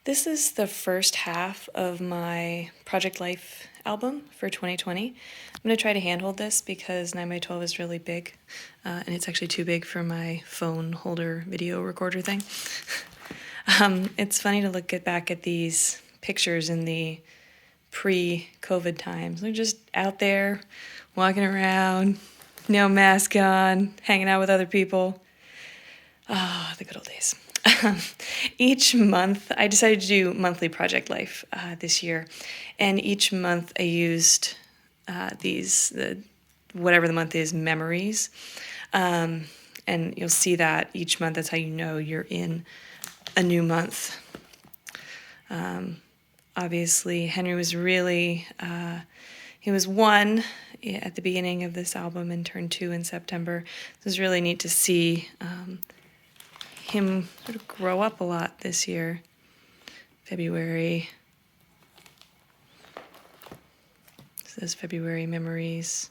This is the first half of my Project Life album for 2020. I'm going to try to handhold this because 9x12 is really big, and it's actually too big for my phone holder video recorder thing. It's funny to look back at these pictures in the pre-COVID times. They're just out there, walking around, no mask on, hanging out with other people. Ah, the good old days. Each month, I decided to do monthly Project Life this year, and each month I used whatever the month is, memories, and you'll see that each month. That's how you know you're in a new month. Obviously, Henry was really he was 1 at the beginning of this album and turned 2 in September. It was really neat to see him sort of grow up a lot this year. February. This is February memories.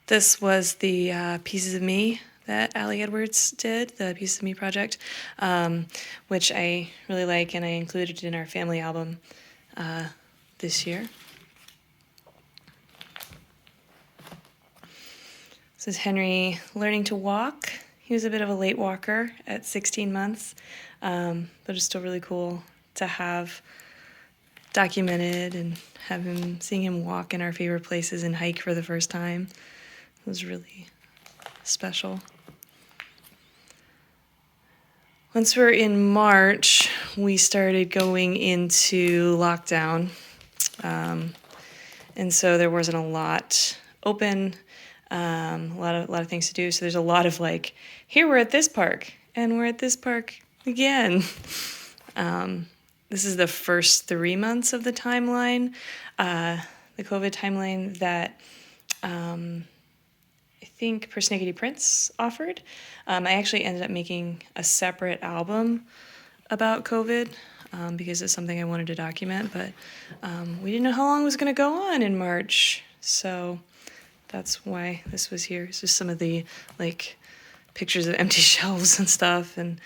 This was the Pieces of Me that Ali Edwards did, the Pieces of Me project, which I really like, and I included in our family album this year. This is Henry learning to walk. He was a bit of a late walker at 16 months, but it's still really cool to have documented and seeing him walk in our favorite places and hike for the first time. It was really special. Once we're in March, we started going into lockdown, and so there wasn't a lot open. A lot of things to do. So there's a lot of like, here we're at this park, and we're at this park again. This is the first 3 months of the timeline, the COVID timeline that I think Persnickety Prince offered. I actually ended up making a separate album about COVID because it's something I wanted to document, but we didn't know how long it was going to go on in March, so that's why this was here. It's just some of the like pictures of empty shelves and stuff. And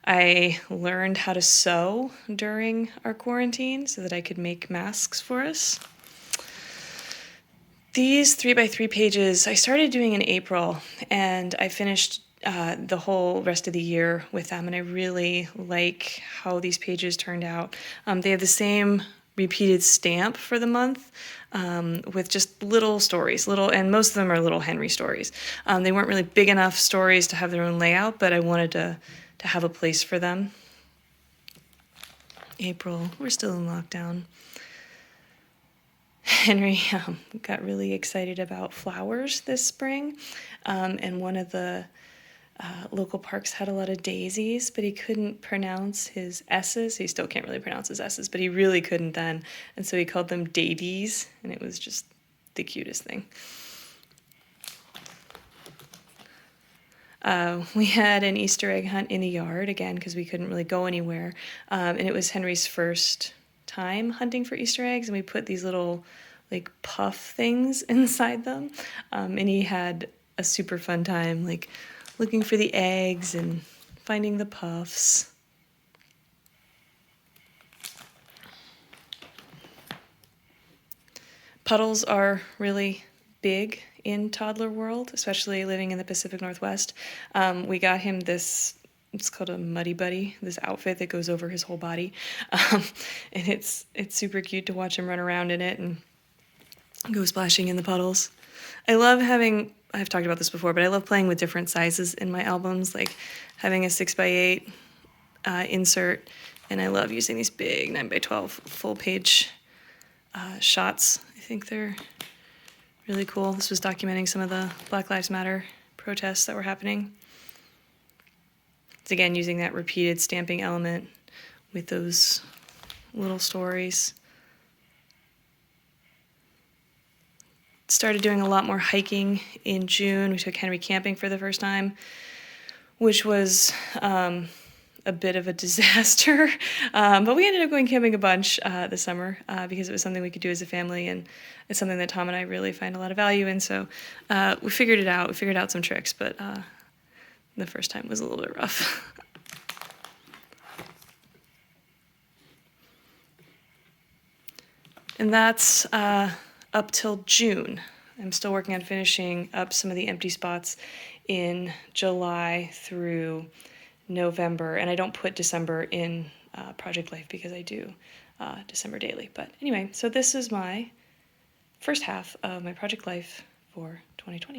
I learned how to sew during our quarantine so that I could make masks for us. These 3x3 pages I started doing in April, and I finished the whole rest of the year with them, and I really like how these pages turned out. They have the same repeated stamp for the month, with just little stories, and most of them are little Henry stories. They weren't really big enough stories to have their own layout, but I wanted to have a place for them. April, we're still in lockdown. Henry got really excited about flowers this spring, and one of the local parks had a lot of daisies, but he couldn't pronounce his S's. He still can't really pronounce his S's, but he really couldn't then, and so he called them dadies, and it was just the cutest thing. We had an Easter egg hunt in the yard, again, because we couldn't really go anywhere, and it was Henry's first time hunting for Easter eggs, and we put these little like puff things inside them, and he had a super fun time like looking for the eggs and finding the puffs. Puddles are really big in toddler world, especially living in the Pacific Northwest. We got him this, it's called a Muddy Buddy, this outfit that goes over his whole body. And it's super cute to watch him run around in it and go splashing in the puddles. I've talked about this before, but I love playing with different sizes in my albums, like having a 6x8 insert, and I love using these big 9x12 full page shots. I think they're really cool. This was documenting some of the Black Lives Matter protests that were happening. It's again using that repeated stamping element with those little stories. Started doing a lot more hiking in June. We took Henry camping for the first time, which was a bit of a disaster, but we ended up going camping a bunch this summer because it was something we could do as a family, and it's something that Tom and I really find a lot of value in, so we figured it out. We figured out some tricks, but the first time was a little bit rough. And that's up till June. I'm still working on finishing up some of the empty spots in July through November, and I don't put December in Project Life because I do December daily. But anyway, so this is my first half of my Project Life for 2020.